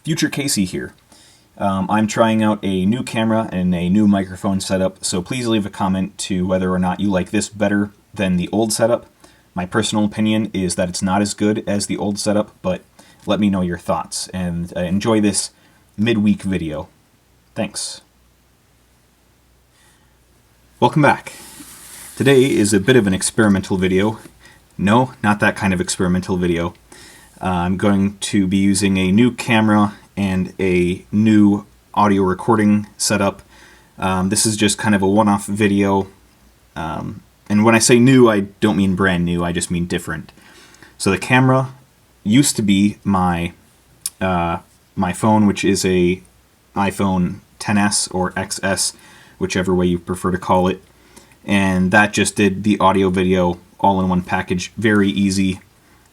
Future Casey here. I'm trying out a new camera and a new microphone setup, so please leave a comment to whether or not you like this better than the old setup. My personal opinion is that it's not as good as the old setup, but let me know your thoughts, and enjoy this midweek video. Thanks. Welcome back. Today is a bit of an experimental video. No, not that kind of experimental video. I'm going to be using a new camera and a new audio recording setup. This is just kind of a one-off video. And when I say new, I don't mean brand new, I just mean different. So the camera used to be my phone, which is a iPhone XS or XS, whichever way you prefer to call it. And that just did the audio video all in one package. Very easy.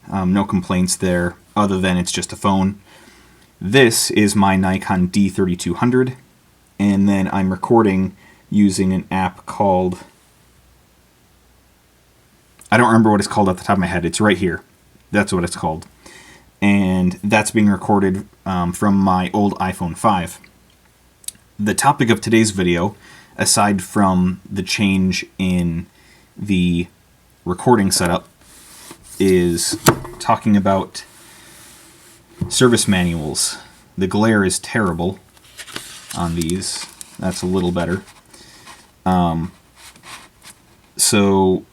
No complaints there, other than it's just a phone. This is my Nikon D3200, and then I'm recording using an app called... I don't remember what it's called off the top of my head. It's right here. That's what it's called. And that's being recorded from my old iPhone 5. The topic of today's video, aside from the change in the recording setup, is talking about service manuals. The glare is terrible on these. That's a little better. So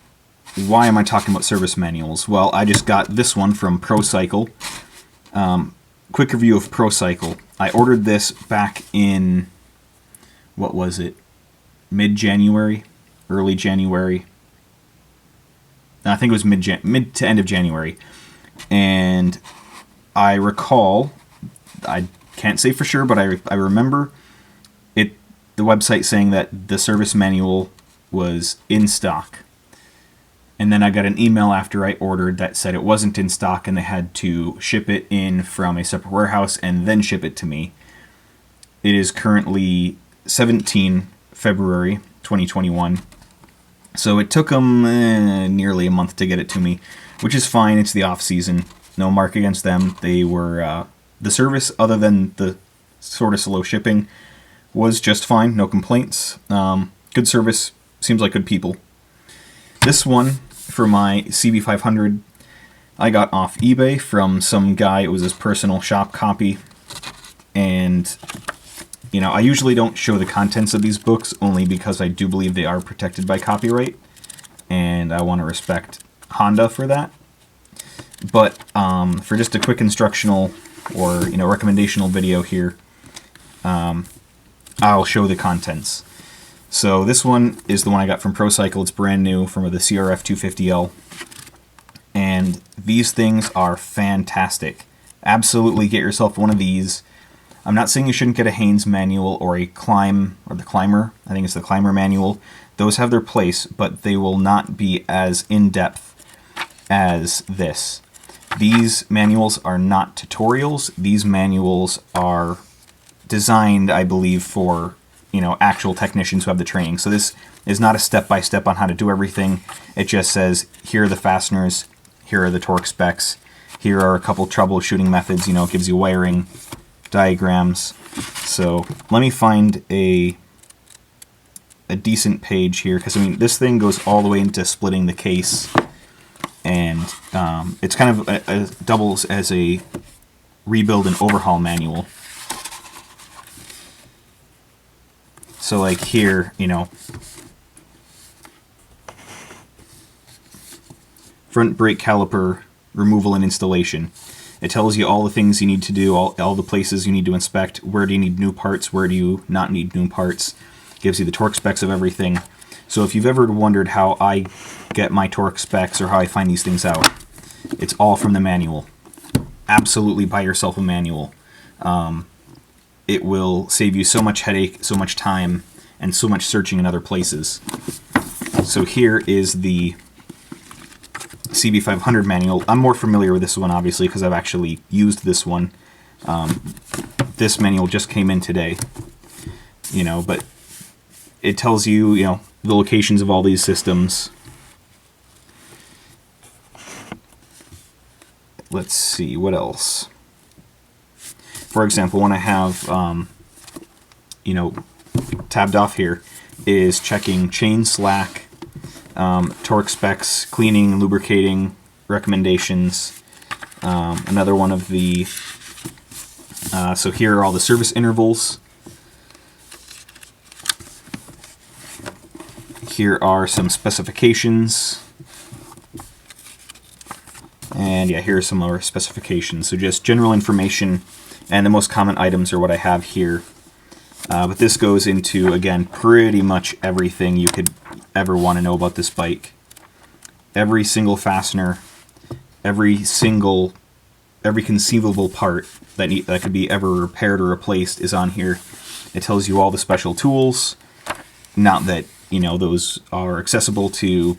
why am I talking about service manuals? Well, I just got this one from ProCycle. Quick review of ProCycle. I ordered this back in, what was it? Mid-January? Early January? I think it was mid to end of January. And I recall, I can't say for sure, but I remember the website saying that the service manual was in stock. And then I got an email after I ordered that said it wasn't in stock and they had to ship it in from a separate warehouse and then ship it to me. It is currently 17 February 2021. So it took them nearly a month to get it to me, which is fine. It's the off season. No mark against them. They were the service, other than the sort of slow shipping, was just fine. No complaints. Good service. Seems like good people. This one for my CB500, I got off eBay from some guy. It was his personal shop copy, and you know, I usually don't show the contents of these books only because I do believe they are protected by copyright, and I want to respect Honda for that. But for just a quick instructional or recommendational video here, I'll show the contents. So this one is the one I got from ProCycle. It's brand new, from the CRF 250L, and these things are fantastic. Absolutely get yourself one of these. I'm not saying you shouldn't get a Haynes manual or a Climb, or the Climber. I think it's the Climber manual. Those have their place, but they will not be as in-depth as this. These manuals are not tutorials. These manuals are designed, I believe, for actual technicians who have the training. So this is not a step-by-step on how to do everything. It just says, here are the fasteners, here are the torque specs, here are a couple troubleshooting methods. It gives you wiring diagrams. So let me find a decent page here, because this thing goes all the way into splitting the case, and it's kind of doubles as a rebuild and overhaul manual. So like here, front brake caliper removal and installation. It tells you all the things you need to do, all the places you need to inspect, where do you need new parts, where do you not need new parts. Gives you the torque specs of everything. So if you've ever wondered how I get my torque specs or how I find these things out, it's all from the manual. Absolutely buy yourself a manual. It will save you so much headache, so much time, and so much searching in other places. So here is the CB500 manual. I'm more familiar with this one, obviously, because I've actually used this one. This manual just came in today, but it tells you, the locations of all these systems. Let's see, what else? For example, when I have, you know, tabbed off here, is checking chain slack, torque specs, cleaning, lubricating, recommendations. Another one of the, so here are all the service intervals. Here are some specifications. And yeah, here are some more specifications. So just general information, and the most common items are what I have here. But this goes into, again, pretty much everything you could ever want to know about this bike. Every single fastener, every conceivable part that could be ever repaired or replaced is on here. It tells you all the special tools. Not that, you know, those are accessible to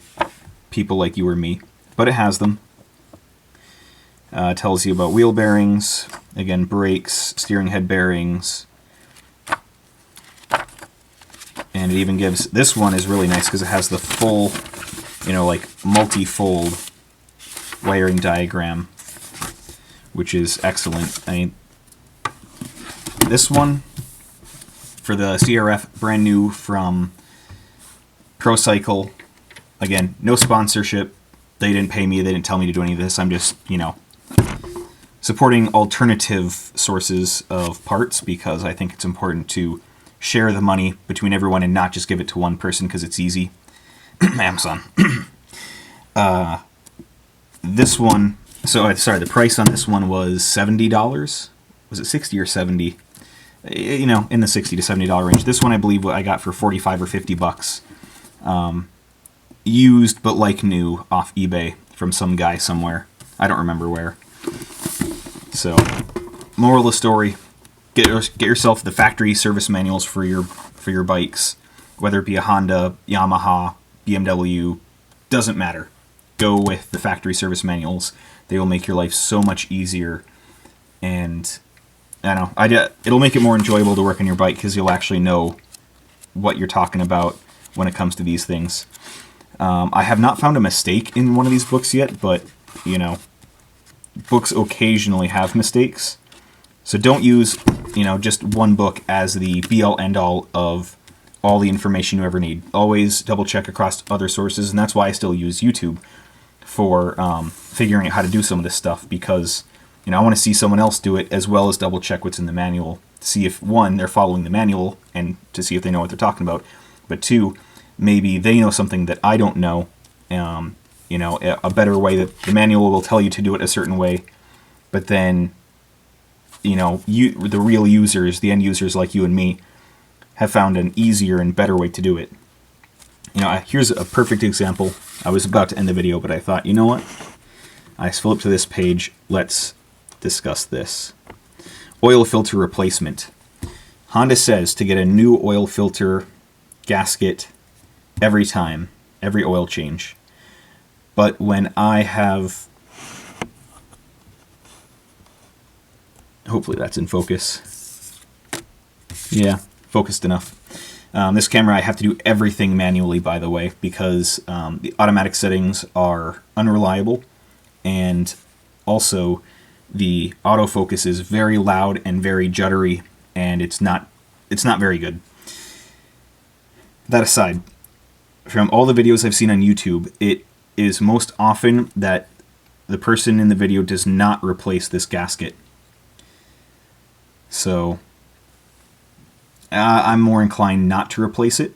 people like you or me, but it has them. It tells you about wheel bearings, again, brakes, steering head bearings. And it even gives, this one is really nice because it has the full, you know, like multi-fold wiring diagram, which is excellent. I mean, this one for the CRF, brand new from ProCycle. Again, no sponsorship. They didn't pay me. They didn't tell me to do any of this. I'm just, you know, supporting alternative sources of parts because I think it's important to share the money between everyone and not just give it to one person because it's easy. Amazon. This one, so sorry, the price on this one was $70. Was it 60 or 70? You know, in the $60 to $70 range. This one I believe I got for 45 or 50 bucks. Used but like new off eBay from some guy somewhere. I don't remember where. So, moral of the story, get yourself the factory service manuals for your bikes, whether it be a Honda, Yamaha, BMW, doesn't matter. Go with the factory service manuals. They will make your life so much easier, and I don't know, it'll make it more enjoyable to work on your bike because you'll actually know what you're talking about when it comes to these things. I have not found a mistake in one of these books yet, but, you know, books occasionally have mistakes. So don't use, you know, just one book as the be-all, end-all of all the information you ever need. Always double-check across other sources, and that's why I still use YouTube for figuring out how to do some of this stuff, because, you know, I want to see someone else do it as well as double-check what's in the manual to see if, one, they're following the manual and to see if they know what they're talking about, but two, maybe they know something that I don't know, you know, a better way that the manual will tell you to do it a certain way, but then, you know, the real users, the end users like you and me, have found an easier and better way to do it. You know, here's a perfect example. I was about to end the video, but I thought, you know what? I flip to this page. Let's discuss this. Oil filter replacement. Honda says to get a new oil filter gasket every time, every oil change. But when I have... Hopefully that's in focus. Yeah, focused enough. This camera I have to do everything manually, by the way, because the automatic settings are unreliable, and also the autofocus is very loud and very juddery, and it's not very good. That aside, from all the videos I've seen on YouTube, it is most often that the person in the video does not replace this gasket. So I'm more inclined not to replace it,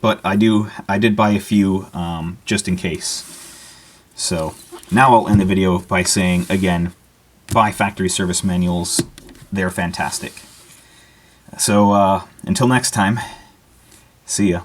but I did buy a few just in case. So now I'll end the video by saying, again, buy factory service manuals. They're fantastic. So until next time, see ya.